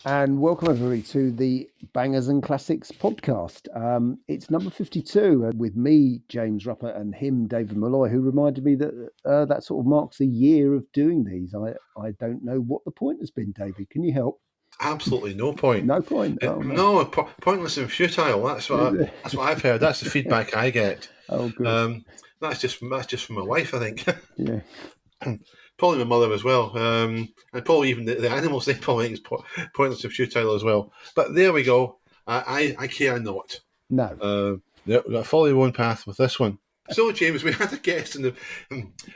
And welcome everybody to the Bangers and Classics podcast. It's number 52 with me, James Rupper, and him, David Malloy, who reminded me that that sort of marks a year of doing these. I don't know what the point has been, David. Can you help? Absolutely no point. No point. Oh, no. No, pointless and futile. That's what I've heard. That's the feedback I get. Oh, good. That's just from my wife, I think. Yeah. Probably my mother as well, and probably even the animals. They probably think it's pointless and futile as well. But there we go. I care not. No. Follow your own path with this one. So, James, we had a guest,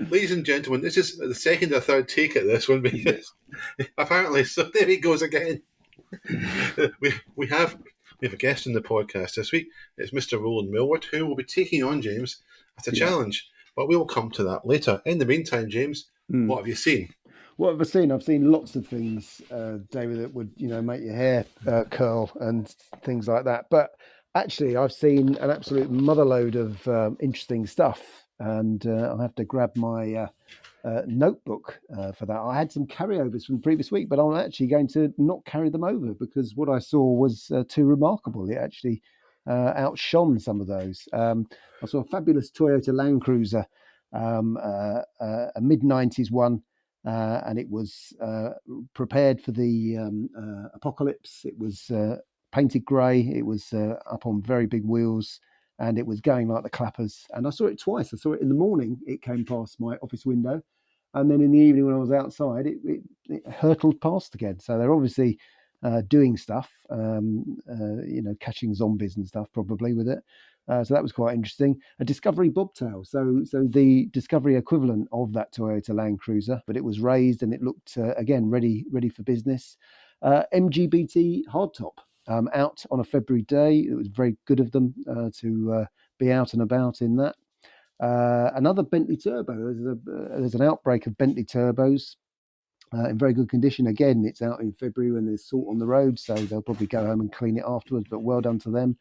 ladies and gentlemen, this is the second or third take at this one because apparently, so there he goes again. we have a guest in the podcast this week. It's Mr. Roland Millward, who will be taking on James at a challenge. But we will come to that later. In the meantime, James, what have you seen? What have I seen? I've seen lots of things, David, that would make your hair curl and things like that. But actually, I've seen an absolute motherload of interesting stuff, and I'll have to grab my notebook for that. I had some carryovers from the previous week, but I'm actually going to not carry them over because what I saw was too remarkable. It actually outshone some of those. I saw a fabulous Toyota Land Cruiser, a mid-90s one, and it was prepared for the apocalypse. It was painted grey. It was up on very big wheels, and it was going like the clappers. And I saw it twice. I saw it in the morning. It came past my office window. And then in the evening when I was outside, it hurtled past again. So they're obviously doing stuff, catching zombies and stuff probably with it. So that was quite interesting. A Discovery bobtail, so the Discovery equivalent of that Toyota Land Cruiser, but it was raised and it looked again ready for business. MGBT hardtop out on a February day. It was very good of them to be out and about in that. Another Bentley Turbo. There's an outbreak of Bentley Turbos in very good condition. Again, it's out in February when there's salt on the road, so they'll probably go home and clean it afterwards, but well done to them.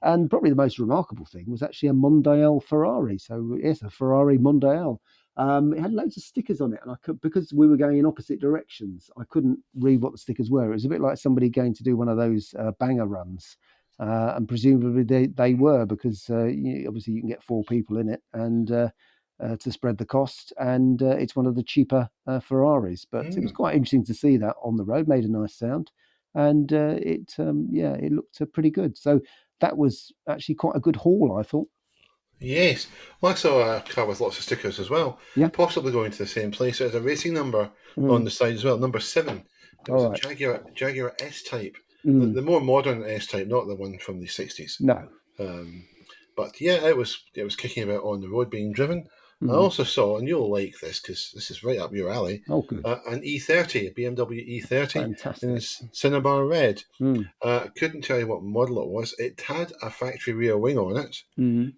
And probably the most remarkable thing was actually a Mondial Ferrari. So yes, a Ferrari Mondial. It had loads of stickers on it, and because we were going in opposite directions, I couldn't read what the stickers were. It was a bit like somebody going to do one of those banger runs. And presumably they were because obviously you can get 4 people in it and to spread the cost, and it's one of the cheaper Ferraris. But it was quite interesting to see that on the road, made a nice sound, and it looked pretty good. So that was actually quite a good haul, I thought. Yes. Well, I saw a car with lots of stickers as well. Yeah. Possibly going to the same place. There's a racing number on the side as well, number 7. It was a Jaguar S-Type. The more modern S-Type, not the one from the 60s. No. But yeah, it was kicking about on the road being driven. I also saw, and you'll like this because this is right up your alley, good. an E30, a BMW E30. Fantastic. In Cinnabar Red. Couldn't tell you what model it was. It had a factory rear wing on it.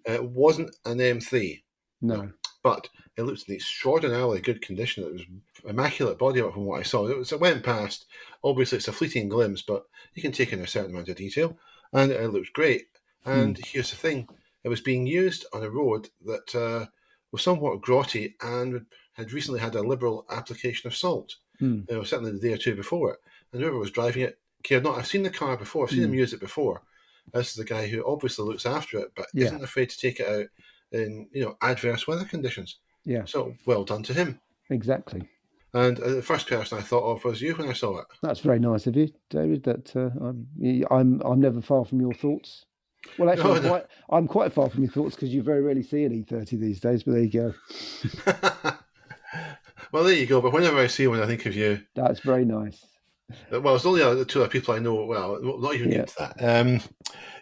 It wasn't an M3. No. But it looked in extraordinarily good condition. It was immaculate bodywork from what I saw. It went past. Obviously, it's a fleeting glimpse, but you can take in a certain amount of detail. And it looked great. And here's the thing. It was being used on a road that was somewhat grotty and had recently had a liberal application of salt. Certainly the day or two before it. And whoever was driving it cared not. I've seen the car before. I've seen him use it before. This is the guy who obviously looks after it, but isn't afraid to take it out in adverse weather conditions. Yeah. So well done to him. Exactly. And the first person I thought of was you when I saw it. That's very nice of you, David. That I'm never far from your thoughts. Well, actually, I'm quite far from your thoughts because you very rarely see an E30 these days. But there you go. Well, there you go. But whenever I see one, I think of you. That's very nice. Well, it's only the 2 other people I know. Well, not even get to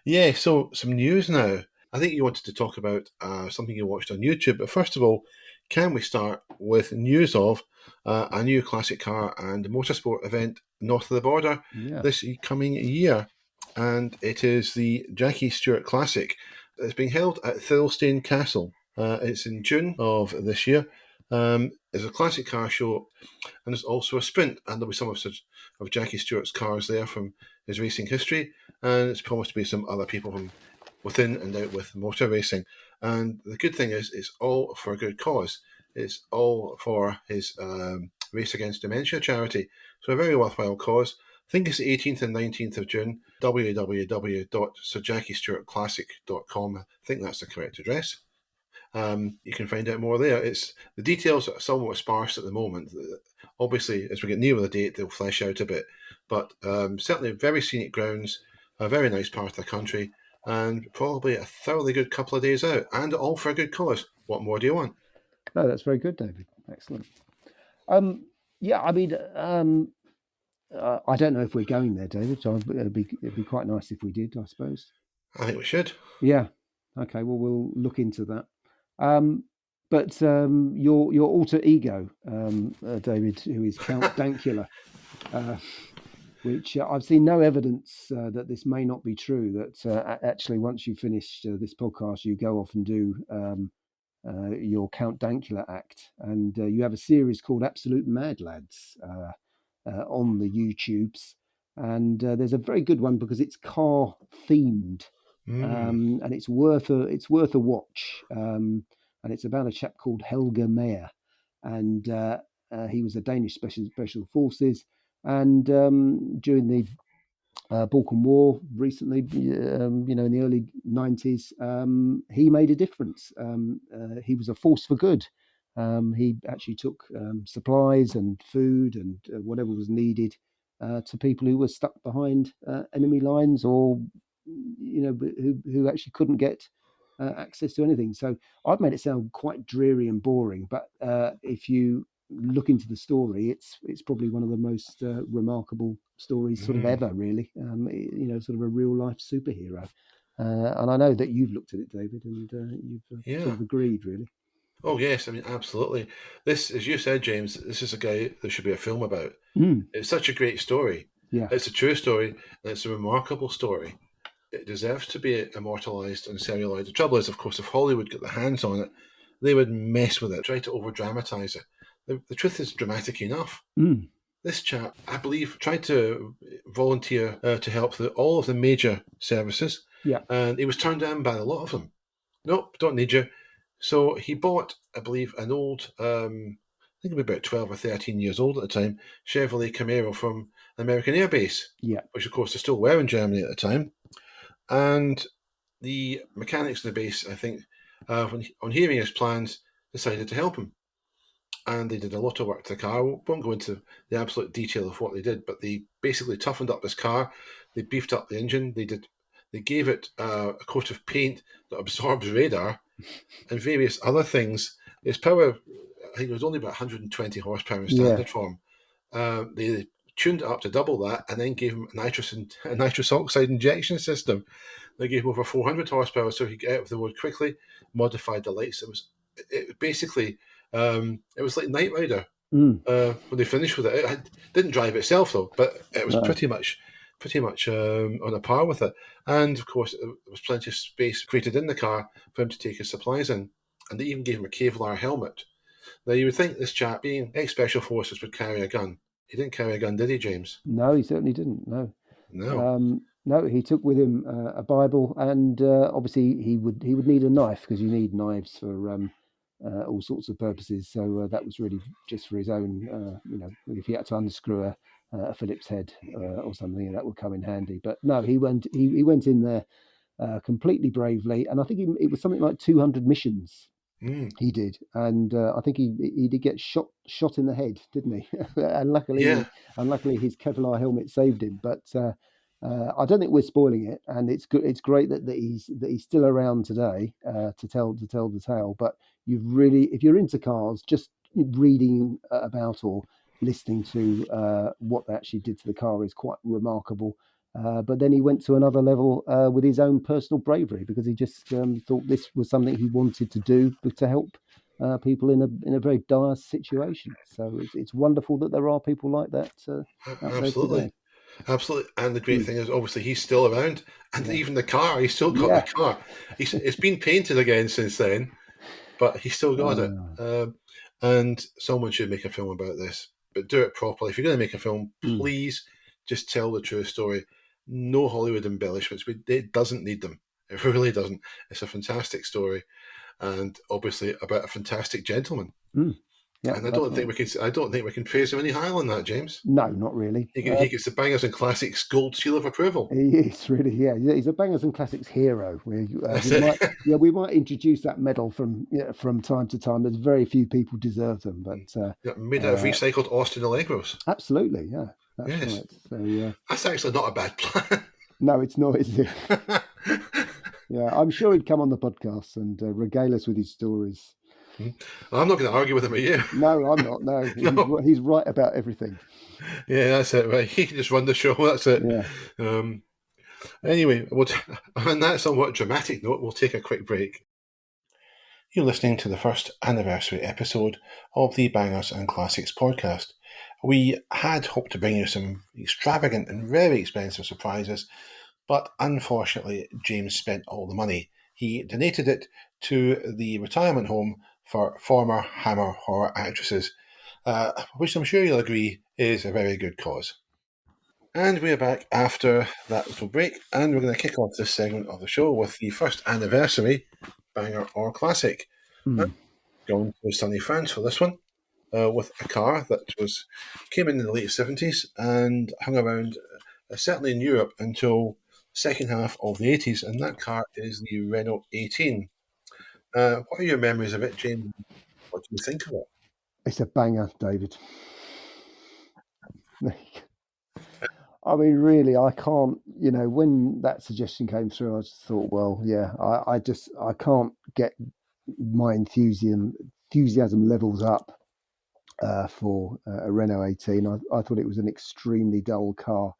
that. So some news now. I think you wanted to talk about something you watched on YouTube. But first of all, can we start with news of a new classic car and motorsport event north of the border this coming year? And it is the Jackie Stewart Classic. It's being held at Thirlstane Castle. It's in June of this year. It's a classic car show, and there's also a sprint, and there'll be some of Jackie Stewart's cars there from his racing history, and it's promised to be some other people from within and out with motor racing. And the good thing is, it's all for a good cause. It's all for his Race Against Dementia charity, so a very worthwhile cause. think it's the 18th and 19th of June, www.sirjackiestewartclassic.com. I think that's the correct address. You can find out more there. It's the details are somewhat sparse at the moment. Obviously, as we get nearer the date, they'll flesh out a bit. But certainly, very scenic grounds, a very nice part of the country, and probably a thoroughly good couple of days out, and all for a good cause. What more do you want? No, that's very good, David. Excellent. Yeah, I mean, I don't know if we're going there, David. So it'd be quite nice if we did, I suppose. I think we should. Yeah. Okay. Well, we'll look into that. But your alter ego, David, who is Count Dankula, uh, which I've seen no evidence that this may not be true. That actually, once you finish this podcast, you go off and do your Count Dankula act, and you have a series called Absolute Mad Lads on the YouTubes, and there's a very good one because it's car themed, and it's worth a watch, and it's about a chap called Helge Meyer, and he was a Danish special forces, and during the Balkan War recently, in the early 90s, he made a difference. He was a force for good. He actually took supplies and food and whatever was needed to people who were stuck behind enemy lines, or who actually couldn't get access to anything. So I've made it sound quite dreary and boring, but if you look into the story, it's probably one of the most remarkable stories sort of ever, really. Sort of a real life superhero. And I know that you've looked at it, David, and you've sort Yeah. of agreed, really. Oh, yes. I mean, absolutely. This, as you said, James, this is a guy there should be a film about. Mm, It's such a great story. yeah, It's a true story, and it's a remarkable story. It deserves to be immortalised and celluloid. The trouble is, of course, if Hollywood got their hands on it, they would mess with it, try to over dramatise it. The truth is dramatic enough. mm, This chap, I believe, tried to volunteer to help all of the major services, yeah, and he was turned down by a lot of them. Nope, don't need you. So he bought, I believe, an old, I think about 12 or 13 years old at the time, Chevrolet Camaro from American Air Base, yeah, which of course they still were in Germany at the time. And the mechanics of the base, I think, on hearing his plans, decided to help him. And they did a lot of work to the car. I won't go into the absolute detail of what they did, but they basically toughened up this car. They beefed up the engine. They gave it a coat of paint that absorbs radar and various other things. Its power, I think it was only about 120 horsepower in yeah. standard form. They tuned it up to double that and then gave him a nitrous oxide injection system. They gave him over 400 horsepower so he could get out of the road quickly, modified the lights. It basically, it was like Knight Rider Mm, when they finished with it. It didn't drive itself though, but it was no, pretty much on a par with it. And of course, there was plenty of space created in the car for him to take his supplies in. And they even gave him a Kevlar helmet. Now you would think this chap, being ex-special forces, would carry a gun. He didn't carry a gun, did he, James? no, he certainly didn't. No. No. No, he took with him a Bible, and obviously he would need a knife, because you need knives for all sorts of purposes. So that was really just for his own. If he had to unscrew a Phillips head or something, that would come in handy. But no, he went. He went in there completely bravely, and I think it was something like 200 missions Mm. he did, and I think he did get shot in the head, didn't he? and Yeah. luckily his Kevlar helmet saved him. But I don't think we're spoiling it, and it's good. It's great that he's still around today to tell the tale. But if you're into cars, just reading about or listening to what they actually did to the car is quite remarkable. But then he went to another level with his own personal bravery, because he just thought this was something he wanted to do to help people in a very dire situation. So it's wonderful that there are people like that out there Absolutely. today. Absolutely. And the great Mm, thing is, obviously, he's still around. And yeah, even the car, he's still got the yeah, car. It's been painted again since then, but he's still got it. uh, And someone should make a film about this, but do it properly. If you're going to make a film, mm, please just tell the true story. No Hollywood embellishments. It doesn't need them. It really doesn't. It's a fantastic story, and obviously about a fantastic gentleman. mm. Yeah, And I don't think we can praise him any higher than that, James. No, not really. He gets the Bangers and Classics gold seal of approval. He is really, yeah. He's a Bangers and Classics hero. That's We it. might, yeah, we might introduce that medal from time to time. There's very few people deserve them, but Yeah, made out of recycled Austin Allegros. absolutely, yeah, that's Yes. right. So That's actually not a bad plan. no, it's not, is it? Yeah, I'm sure he'd come on the podcast and regale us with his stories. Well, I'm not going to argue with him, are you? No, I'm not. No, No. he's right about everything. Yeah, that's it. Right, he can just run the show. That's it. Yeah. Anyway, on that somewhat dramatic note, we'll take a quick break. You're listening to the first anniversary episode of the Bangers and Classics podcast. We had hoped to bring you some extravagant and very expensive surprises, but unfortunately, James spent all the money. He donated it to the retirement home for former Hammer horror actresses, which I'm sure you'll agree is a very good cause. And we're back after that little break, and we're going to kick off this segment of the show with the first anniversary banger or classic. Going to sunny France for this one, with a car that came in the late 70s and hung around, certainly in Europe, until the second half of the 80s, and that car is the Renault 18. What are your memories of it, James? What do you think of it? It's a banger, David. I mean, really, I can't. When that suggestion came through, I just thought, well, yeah, I can't get my enthusiasm levels up for a Renault 18. I thought it was an extremely dull car.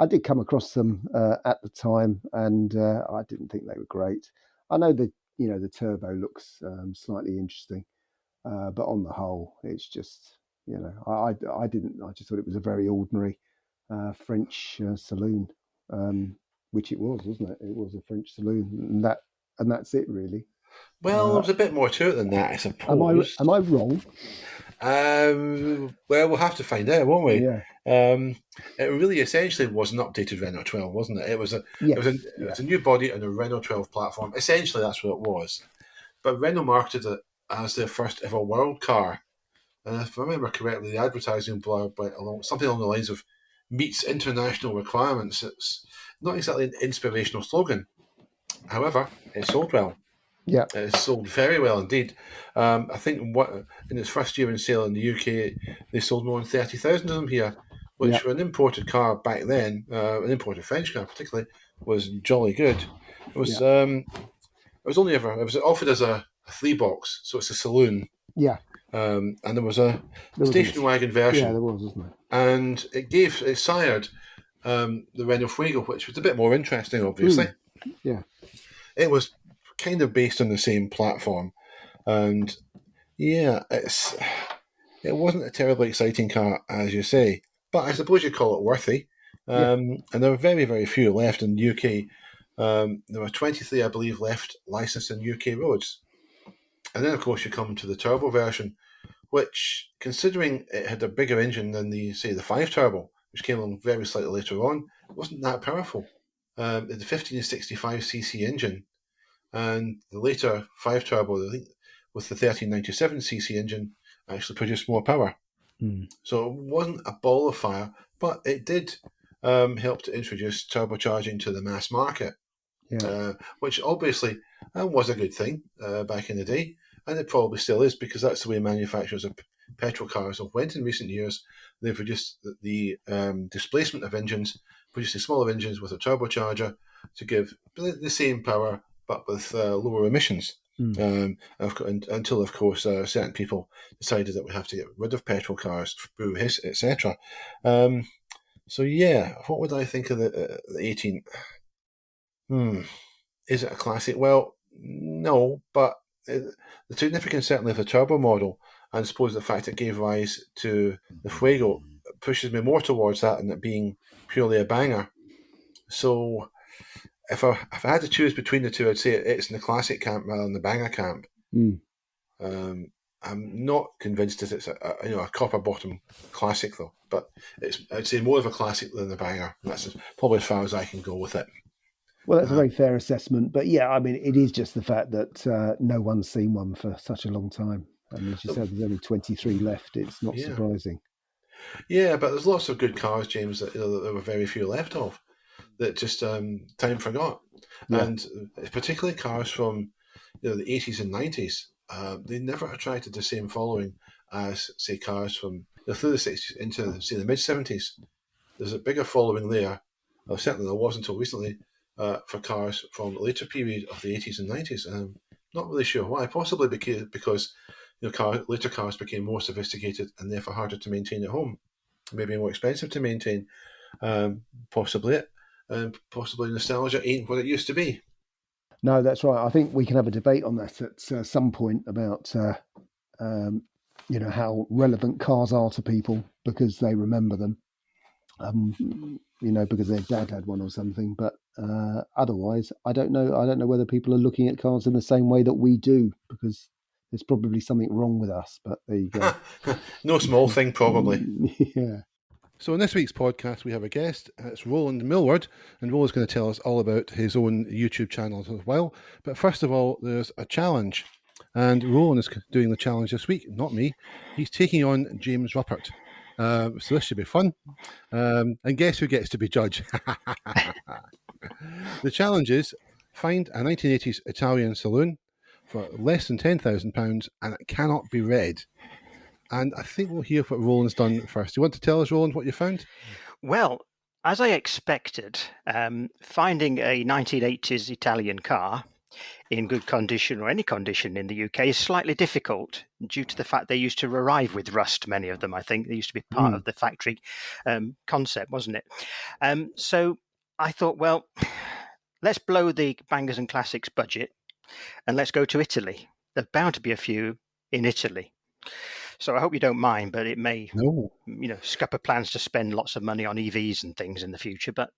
I did come across them at the time, and I didn't think they were great. I know that the turbo looks slightly interesting, but on the whole, it's just I didn't. I just thought it was a very ordinary French saloon, which it was, wasn't it? It was a French saloon, and that's it really. Well, there's a bit more to it than that, I suppose. Am I wrong? Well, we'll have to find out, won't we? Yeah. It really essentially was an updated Renault 12, wasn't it? It was a new body and a Renault 12 platform. Essentially, that's what it was. But Renault marketed it as their first ever world car. And if I remember correctly, the advertising blurb went something along the lines of meets international requirements. It's not exactly an inspirational slogan. However, it sold well. Yeah, it sold very well indeed. I think in its first year in sale in the UK, they sold more than 30,000 of them here, which for an imported car back then, an imported French car particularly, was jolly good. It was offered as a 3-box, so it's a saloon. Yeah. And there was a station wagon version. Yeah, there was, wasn't there? And it sired the Renault Fuego, which was a bit more interesting, obviously. Yeah. It was kind of based on the same platform, and yeah, it wasn't a terribly exciting car, as you say, but I suppose you call it worthy. And there were very, very few left in the UK. There were 23, I believe, left licensed in UK roads. And then, of course, you come to the turbo version, which, considering it had a bigger engine than the 5 turbo, which came along very slightly later on, wasn't that powerful. It had the 1565cc engine, and the later 5 turbo, I think, with the 1397cc engine, actually produced more power. So it wasn't a ball of fire, but it did help to introduce turbocharging to the mass market, which obviously was a good thing back in the day, and it probably still is, because that's the way manufacturers of petrol cars have went in recent years. They've reduced the displacement of engines, producing smaller engines with a turbocharger to give the same power but with lower emissions. Until, of course, certain people decided that we have to get rid of petrol cars, boo hiss, etc. So yeah, what would I think of the 18? Is it a classic? Well, no, but the significance certainly of the turbo model, and I suppose the fact it gave rise to the Fuego, pushes me more towards that than it being purely a banger. So if I had to choose between the two, I'd say it's in the classic camp rather than the banger camp. I'm not convinced that it's a copper bottom classic though, but I'd say more of a classic than a banger. That's probably as far as I can go with it. Well, that's a very fair assessment, but yeah, I mean, it is just the fact that no one's seen one for such a long time. And as you said, there's only 23 left. It's not Yeah. surprising. Yeah, but there's lots of good cars, James, that, that there were very few left of, that just time forgot. Yeah. And particularly cars from the 80s and 90s, they never attracted the same following as, say, cars from through the 60s into, say, the mid 70s. There's a bigger following there. Certainly there was until recently for cars from the later period of the 80s and 90s. Not really sure why. Possibly because later cars became more sophisticated and therefore harder to maintain at home. Maybe more expensive to maintain. Possibly it. Possibly nostalgia ain't what it used to be. No, that's right. I think we can have a debate on that at some point about how relevant cars are to people because they remember them. Because their dad had one or something. But otherwise, I don't know. I don't know whether people are looking at cars in the same way that we do because there's probably something wrong with us. But there you go. No small thing, probably. Yeah. So in this week's podcast, we have a guest. It's Roland Millward, and Roland's going to tell us all about his own YouTube channel as well. But first of all, there's a challenge. And Roland is doing the challenge this week, not me. He's taking on James Ruppert. So this should be fun. And guess who gets to be judge? The challenge is find a 1980s Italian saloon for less than £10,000 and it cannot be red. And I think we'll hear what Roland's done first. Do you want to tell us, Roland, what you found? Well, as I expected, finding a 1980s Italian car in good condition or any condition in the UK is slightly difficult due to the fact they used to arrive with rust, many of them, I think. They used to be part of the factory concept, wasn't it? So I thought, well, let's blow the Bangers and Classics budget and let's go to Italy. There's bound to be a few in Italy. So I hope you don't mind, but it may, scupper plans to spend lots of money on EVs and things in the future. But,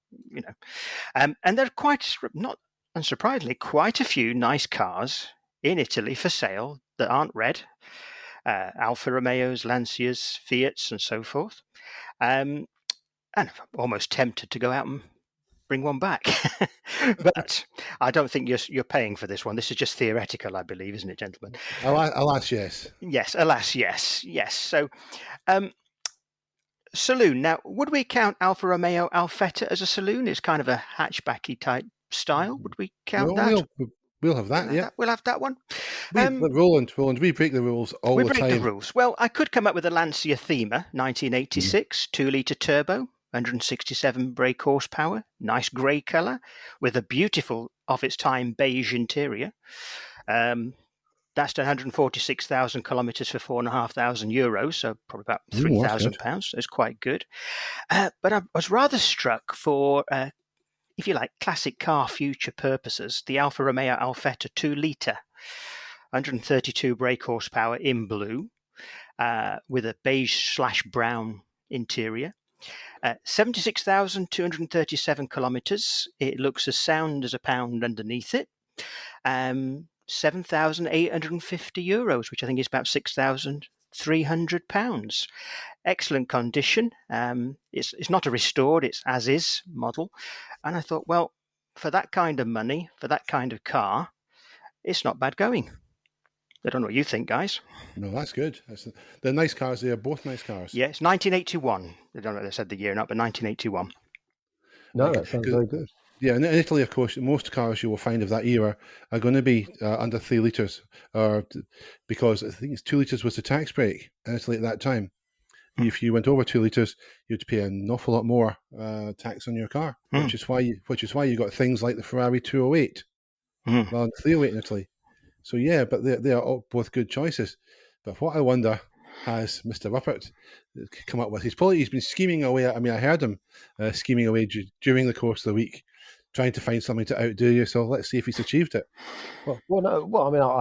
and there are quite, not unsurprisingly, quite a few nice cars in Italy for sale that aren't red. Alfa Romeos, Lancias, Fiats, and so forth. And I'm almost tempted to go out and bring one back. But I don't think you're paying for this one. This is just theoretical, I believe, isn't it, gentlemen? Alas, yes. Yes, alas, yes. So, saloon. Now, would we count Alfa Romeo Alfetta as a saloon? It's kind of a hatchbacky type style. Would we count that? We'll have that, yeah. We'll have that one. Roland, we break the rules all the time. We break the rules. Well, I could come up with a Lancia Thema, 1986, 2-litre turbo, 167 brake horsepower, nice grey colour, with a beautiful, of its time, beige interior. That's done 146,000 kilometres for €4,500, so probably about £3,000. It's quite good. But I was rather struck for, if you like, classic car future purposes, the Alfa Romeo Alfetta 2-litre, 132 brake horsepower in blue, with a beige/brown interior. 76,237 kilometres. It looks as sound as a pound underneath it. €7,850, which I think is about £6,300. Excellent condition. It's not a restored, it's as is model. And I thought, well, for that kind of money, for that kind of car, it's not bad going. I don't know what you think, guys. No, that's good. They're nice cars. They are both nice cars. Yeah, it's 1981. I don't know if they said the year or not, but 1981. No, that sounds very good. Yeah, in Italy, of course, most cars you will find of that era are going to be under 3 litres, because I think it's 2 litres was the tax break in Italy at that time. If you went over 2 litres, you'd pay an awful lot more tax on your car, which is why you got things like the Ferrari 208, well, the 308 in Italy. So yeah, but they are all both good choices. But what I wonder has Mr. Ruppert come up with? He's been scheming away. I mean, I heard him scheming away during the course of the week, trying to find something to outdo you. So let's see if he's achieved it. I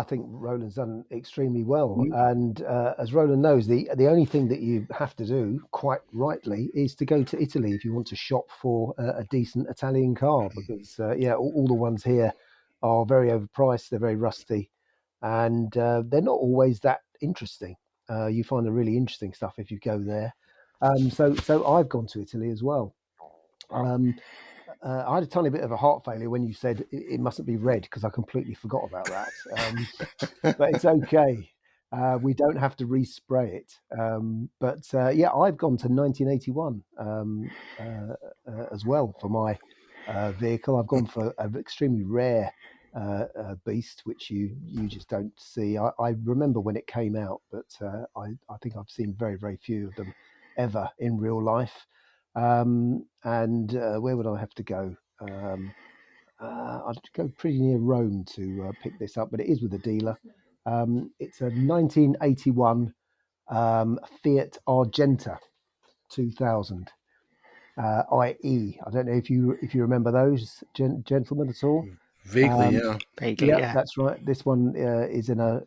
think Roland's done extremely well. And as Roland knows, the only thing that you have to do, quite rightly, is to go to Italy if you want to shop for a decent Italian car. Because, all the ones here are very overpriced. They're very rusty. And they're not always that interesting. You find the really interesting stuff if you go there. So I've gone to Italy as well. I had a tiny bit of a heart failure when you said it mustn't be red because I completely forgot about that. But it's okay. We don't have to respray it. But yeah, I've gone to 1981 as well for my vehicle. I've gone for an extremely rare beast, which you just don't see. I remember when it came out, but I think I've seen very, very few of them ever in real life. And where would I have to go? I'd go pretty near Rome to pick this up, but it is with a dealer. It's a 1981 Fiat Argenta 2000 IE. I don't know if you remember those gentlemen at all. Vaguely, Um, yeah. Vaguely, yeah, yeah. that's right. This one is in a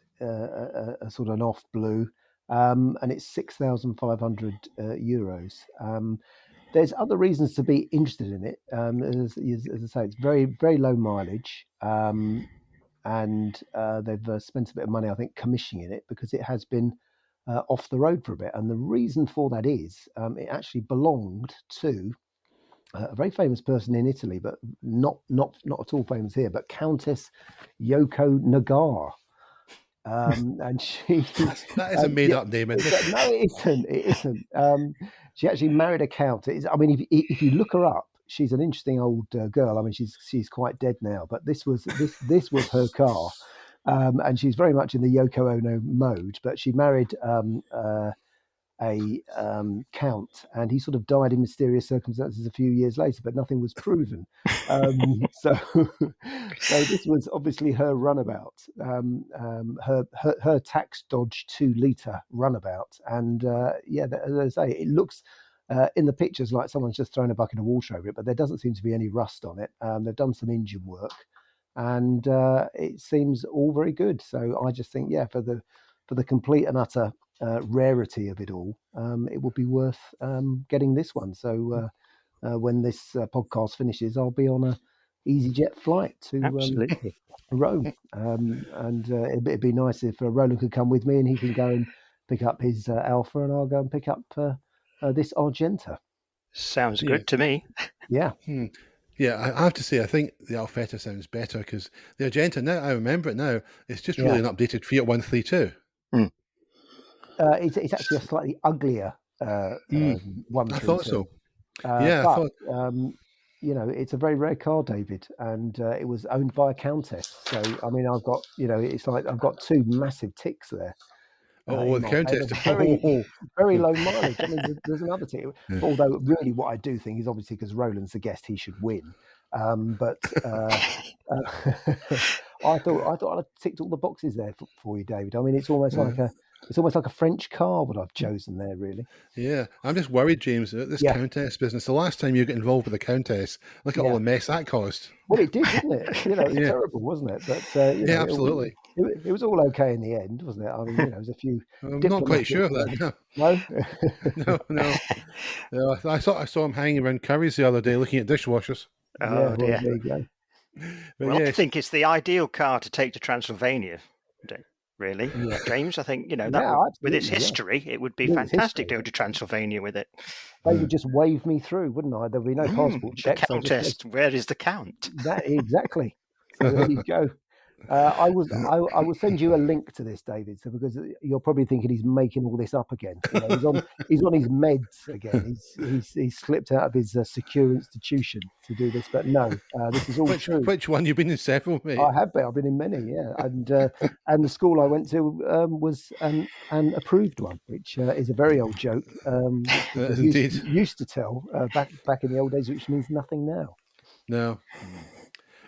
sort of an off blue, and it's 6,500 euros. There's other reasons to be interested in it. As I say, it's very, very low mileage, and they've spent a bit of money, I think, commissioning it because it has been off the road for a bit. And the reason for that is it actually belonged to a very famous person in Italy, but not at all famous here, but Countess Yoko Nagar. And she, That is a made yeah, up name, isn't it? no, it isn't. It isn't. She actually married a count. I mean, if you look her up, she's an interesting old girl. I mean, she's quite dead now, but this was her car, and she's very much in the Yoko Ono mode. But she married a count, and he sort of died in mysterious circumstances a few years later, but nothing was proven. So, so this was obviously her runabout, her tax dodge 2 liter runabout, and yeah, as I say, it looks. In the pictures, like someone's just thrown a bucket of water over it, but there doesn't seem to be any rust on it. They've done some engine work, and it seems all very good. So I just think, yeah, for the complete and utter rarity of it all, it would be worth getting this one. So when this podcast finishes, I'll be on a EasyJet flight to Absolutely. Rome, and it'd be nice if Roland could come with me and he can go and pick up his Alpha, and I'll go and pick up this Argenta. Sounds Yeah. good to me. Yeah. Yeah, I have to say, I think the Alfetta sounds better because the Argenta, now I remember it now, it's just really an updated Fiat 132. It's actually a slightly uglier one. I thought so. Yeah, but it's a very rare car, David, and it was owned by a countess. So I mean, I've got it's like I've got 2 massive ticks there. The Countess. Very low mileage. I mean, there's another tick. Although really, what I do think is obviously because Roland's the guest, he should win. But I thought I'd ticked all the boxes there for you, David. I mean, it's almost like a French car what I've chosen there, really. Yeah, I'm just worried, James, about this Countess business. The last time you got involved with the Countess, look at all the mess that caused. Well, it did, didn't it? It was terrible, wasn't it? But absolutely. It was all okay in the end, wasn't it? I mean, there was a few. I'm not quite sure of that. No. No, I saw him hanging around Curry's the other day looking at dishwashers. Oh, dear. There you go. Well, I think it's the ideal car to take to Transylvania. Really, James. I think with its history, it would be fantastic to go to Transylvania with it. They would just wave me through, wouldn't I? There'd be no passport checks. The Countess, where is the Count? That exactly. So there you go. I will send you a link to this, David. So because you're probably thinking he's making all this up again. He's on his meds again. He's slipped out of his secure institution to do this. But no, this is all true. Which one? You've been in several, mate. I have been. I've been in many. Yeah, and the school I went to was an approved one, which is a very old joke. Indeed. Used to tell back in the old days, which means nothing now. No.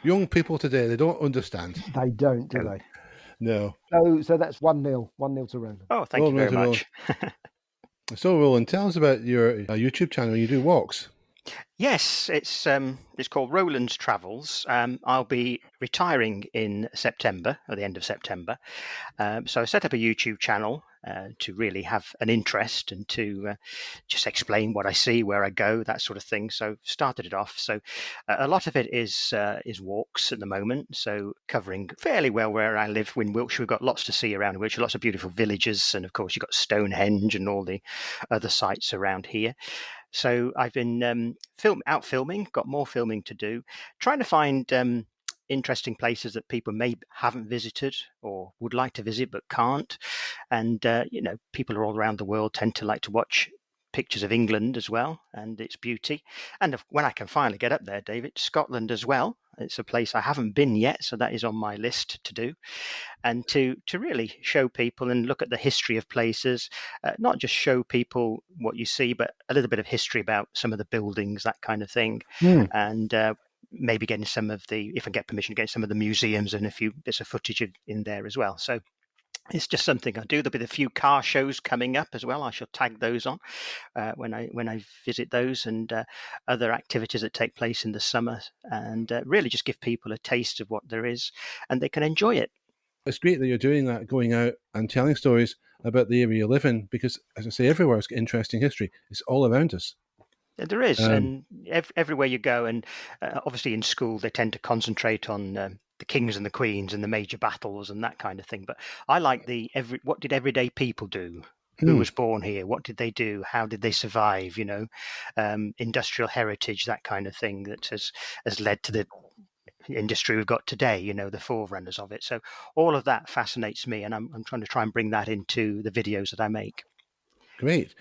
Young people today, they don't understand. They don't, do they? No. So that's 1-0 to Roland. Oh, thank you very much. So, Roland, tell us about your YouTube channel. You do walks. Yes, it's called Roland's Travels. I'll be retiring in September, at the end of September. So I set up a YouTube channel to really have an interest and to just explain what I see, where I go, that sort of thing. So started it off. So a lot of it is walks at the moment. So covering fairly well where I live in Wiltshire. We've got lots to see around Wiltshire, lots of beautiful villages, and of course you've got Stonehenge and all the other sites around here. So I've been filming, got more filming to do, trying to find interesting places that people haven't visited or would like to visit but can't. And, people all around the world tend to like to watch pictures of England as well and its beauty. And when I can finally get up there, David, Scotland as well. It's a place I haven't been yet, so that is on my list to do. And to really show people and look at the history of places, not just show people what you see, but a little bit of history about some of the buildings, that kind of thing. And maybe getting some of if I get permission, getting some of the museums and a few bits of footage in there as well. So it's just something I do. There'll be a few car shows coming up as well. I shall tag those on when I visit those, and other activities that take place in the summer, and really just give people a taste of what there is, and they can enjoy it. It's great that you're doing that, going out and telling stories about the area you live in, because, as I say, everywhere's got interesting history. It's all around us. There is, and everywhere you go, and obviously in school they tend to concentrate on the kings and the queens and the major battles and that kind of thing. But I like what did everyday people do? Who was born here? What did they do? How did they survive? Industrial heritage, that kind of thing that has led to the industry we've got today, the forerunners of it. So all of that fascinates me, and I'm trying to bring that into the videos that I make. Great.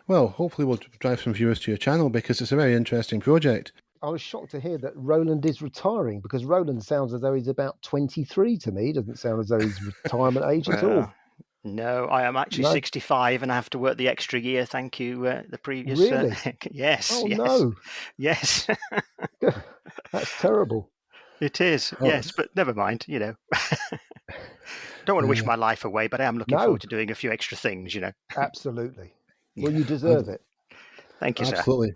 Well, hopefully we'll drive some viewers to your channel, because it's a very interesting project. I was shocked to hear that Roland is retiring, because Roland sounds as though he's about 23 to me. He doesn't sound as though he's retirement age at all. No, I am actually 65 and I have to work the extra year. Thank you. The previous. Really? Yes. Oh, yes. no. Yes. That's terrible. It is. Oh, yes, but never mind. Don't want to wish my life away, but I am looking forward to doing a few extra things. Absolutely. Well, you deserve it. Thank you, sir. Absolutely.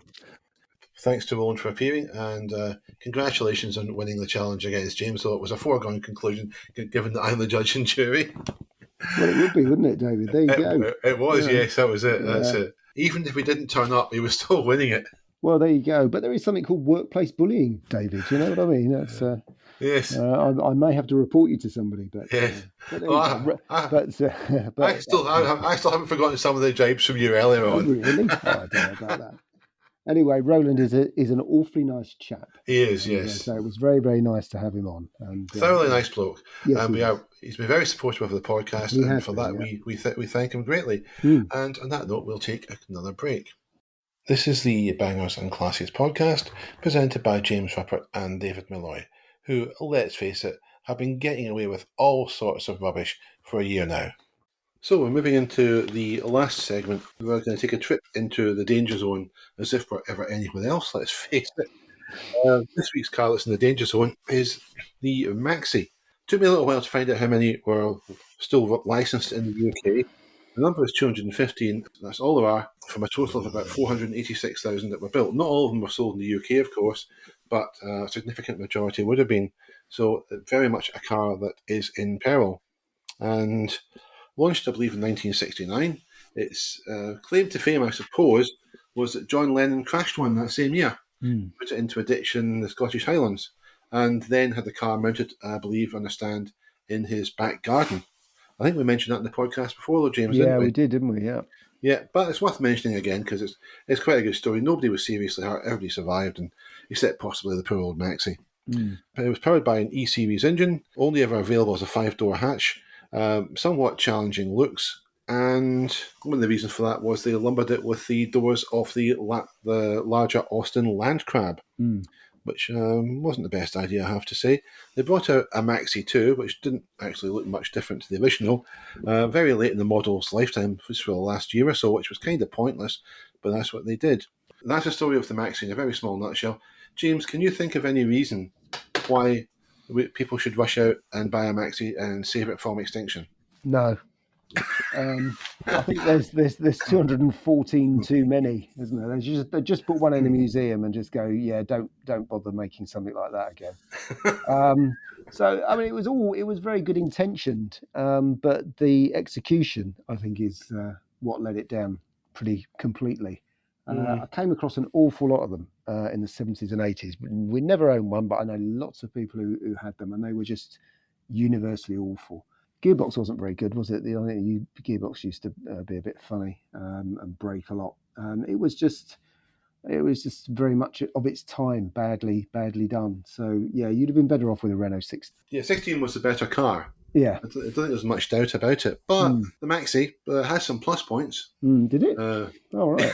Thanks to Roland for appearing, and congratulations on winning the challenge against James. So it was a foregone conclusion, given that I'm the judge and jury. Well, it would be, wouldn't it, David? There you go. It was, yes, that was it. That's it. Even if we didn't turn up, he was still winning it. Well, there you go. But there is something called workplace bullying, David. You know what I mean? That's yes. I may have to report you to somebody, but yes. I still haven't forgotten some of the jibes from you earlier on. Really? Oh, I don't know about that. Anyway, Roland is an awfully nice chap. He is, yes. So it was very, very nice to have him on. And thoroughly nice bloke. Yes, he's been very supportive of the podcast, and for that we thank him greatly. And on that note, we'll take another break. This is the Bangers and Classics podcast, presented by James Ruppert and David Malloy, who, let's face it, have been getting away with all sorts of rubbish for a year now. So we're moving into the last segment. We're going to take a trip into the danger zone, as if we're ever anywhere else, let's face it. This week's car that's in the danger zone is the Maxi. Took me a little while to find out how many were still licensed in the UK. The number is 215. That's all there are, from a total of about 486,000 that were built. Not all of them were sold in the UK, of course, but a significant majority would have been. So very much a car that is in peril. And launched, I believe, in 1969. Its claim to fame, I suppose, was that John Lennon crashed one that same year, put it into a ditch in the Scottish Highlands, and then had the car mounted, I believe, on a stand in his back garden. I think we mentioned that in the podcast before, though, James, didn't we? Yeah, we did, didn't we? Yeah. Yeah, but it's worth mentioning again, because it's quite a good story. Nobody was seriously hurt. Everybody survived, and except possibly the poor old Maxi. But it was powered by an E-Series engine, only ever available as a 5-door hatch. Somewhat challenging looks, and one of the reasons for that was they lumbered it with the doors of the larger Austin Land Crab, which wasn't the best idea, I have to say. They brought out a Maxi 2, which didn't actually look much different to the original, very late in the model's lifetime, just for the last year or so, which was kind of pointless, but that's what they did. And that's the story of the Maxi in a very small nutshell. James, can you think of any reason why people should rush out and buy a Maxi and save it from extinction? No. I think there's 214 too many, isn't there? They just put one in a museum and just go, yeah, don't bother making something like that again. So I mean, it was very good intentioned, but the execution, I think, is what let it down pretty completely. I came across an awful lot of them in the 70s and 80s. We never owned one, but I know lots of people who had them, and they were just universally awful. Gearbox wasn't very good, was it? I think the gearbox used to be a bit funny and break a lot. It was just it was just very much of its time, badly done. So yeah, you'd have been better off with a Renault 6. Yeah, 16 was the better car. Yeah. I don't think there's much doubt about it. But the Maxi has some plus points. Did it? All right.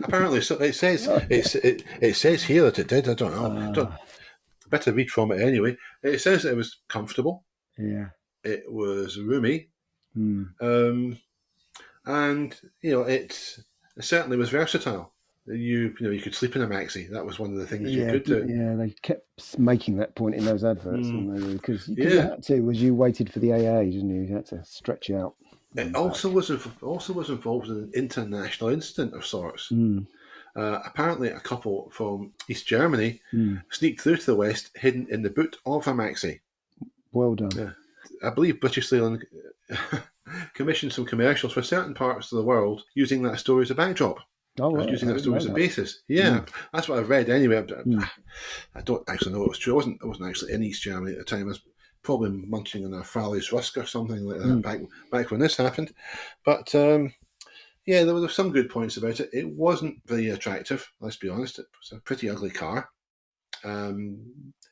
Apparently, so it says it says here that it did. I don't know. Better read from it anyway. It says that it was comfortable. Yeah. It was roomy. And it certainly was versatile. You could sleep in a Maxi. That was one of the things you could do. Yeah, they kept making that point in those adverts, because you had to, as you waited for the AA, didn't you? You had to stretch out. It also was involved in an international incident of sorts. Apparently, a couple from East Germany sneaked through to the West, hidden in the boot of a Maxi. Well done. Yeah. I believe British Leyland commissioned some commercials for certain parts of the world using that story as a backdrop. Oh, right. Using that story as a basis. Yeah, that's what I've read anyway. I don't actually know it was true. I wasn't actually in East Germany at the time. I was probably munching on a Farley's Rusk or something like that back when this happened. But yeah, there were some good points about it. It wasn't very attractive, let's be honest. It was a pretty ugly car.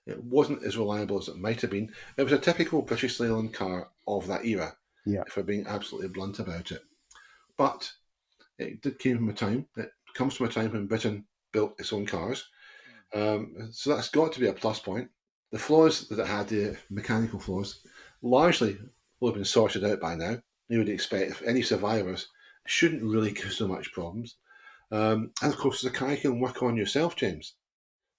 It wasn't as reliable as it might have been. It was a typical British Leyland car of that era, if we're being absolutely blunt about it. But it did come from a time. It comes from a time when Britain built its own cars. So that's got to be a plus point. The flaws that it had, the mechanical flaws, largely will have been sorted out by now. You would expect if any survivors shouldn't really give so much problems. And of course, the car you can work on yourself, James.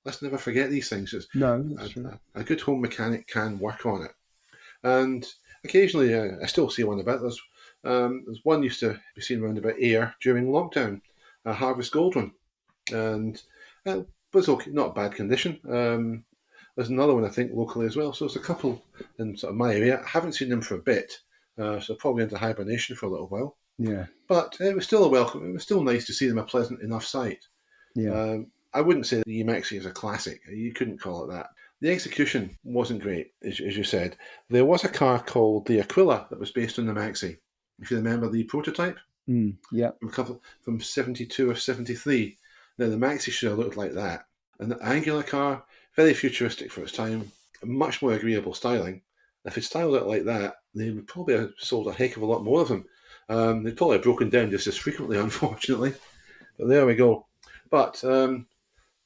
Let's never forget these things. No, that's true. A good home mechanic can work on it. And occasionally, I still see one about. There's one used to be seen around about Ayr during lockdown, a Harvest Gold one. And it was okay, not bad condition. There's another one, I think, locally as well. So there's a couple in sort of my area. I haven't seen them for a bit, so probably into hibernation for a little while. Yeah. But it was still a welcome. It was still nice to see them a pleasant enough sight. Yeah. I wouldn't say the Maxi is a classic. You couldn't call it that. The execution wasn't great, as you said. There was a car called the Aquila that was based on the Maxi. If you remember the prototype. Yeah. From 72 or 73. Now, the Maxi should have looked like that. An angular car, very futuristic for its time, much more agreeable styling. If it styled it like that, they would probably have sold a heck of a lot more of them. They'd probably have broken down just as frequently, unfortunately. But there we go. But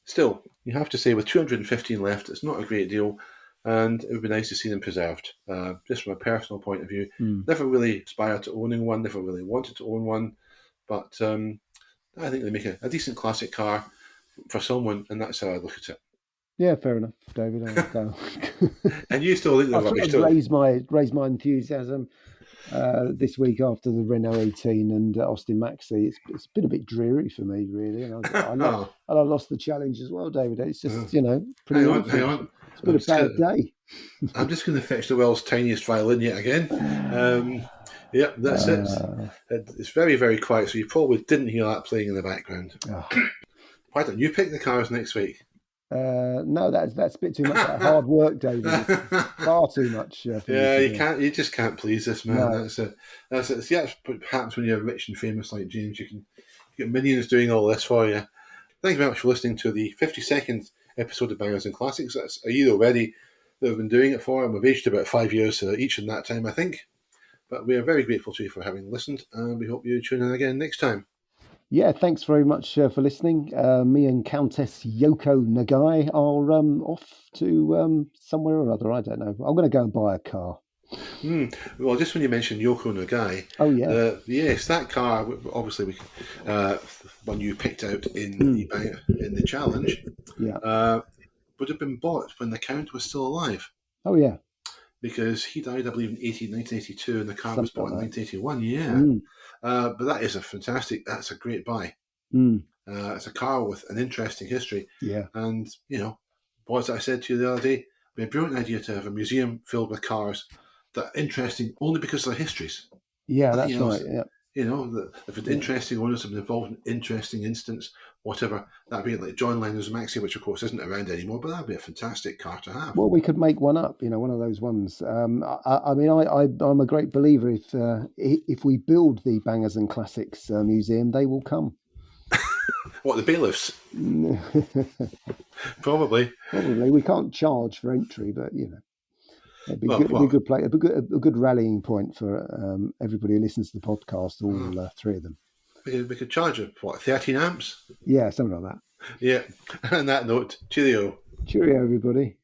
still, you have to say, with 215 left, it's not a great deal, and it would be nice to see them preserved. Just from a personal point of view, never really aspired to owning one, never really wanted to own one, but I think they make a decent classic car for someone, and that's how I look at it. Yeah, fair enough, David. And you still think they're rubbish, too? Raise my enthusiasm this week after the Renault 18 and Austin Maxi. It's been a bit dreary for me, really. And I lost the challenge as well, David. It's just, pretty hang on. It's been a bad day. I'm just going to fetch the world's tiniest violin yet again. Yeah, that's it. It's very, very quiet, so you probably didn't hear that playing in the background. Why don't you pick the cars next week? No, that's a bit too much hard work, David. Far too much. You just can't please this man. No. That's it. Yeah, perhaps when you're rich and famous like James, you get minions doing all this for you. Thank you very much for listening to the 52nd episode of Bangers and Classics. That's a year already that we've been doing it for, and we've aged about 5 years each in that time, I think. But we are very grateful to you for having listened, and we hope you tune in again next time. Yeah, thanks very much for listening. Me and Countess Yoko Nagai are off to somewhere or other. I don't know. I'm going to go and buy a car. Well, just when you mentioned Yoko Nagai, yes, that car, obviously, one you picked out in the challenge, would have been bought when the Count was still alive. Oh yeah, because he died, I believe, in 1982, and the car was bought in 1981. Yeah. But that's a great buy. It's a car with an interesting history. Yeah. And, what I said to you the other day, it'd be a brilliant idea to have a museum filled with cars that are interesting only because of their histories. Yeah, that's right. Yeah. If it's interesting owners have been involved in interesting instance, whatever, that'd be like John Lennon's Maxi, which of course isn't around anymore, but that'd be a fantastic car to have. Well, we could make one up, one of those ones. I'm a great believer if we build the Bangers and Classics museum, they will come. What, the bailiffs? Probably. Probably. We can't charge for entry, but it'd be Well, good. It'd be a good play. It'd be a good rallying point for everybody who listens to the podcast. All three of them. we could charge it, what, 13 amps? Yeah, something like that. Yeah. On that note, cheerio. Cheerio, everybody.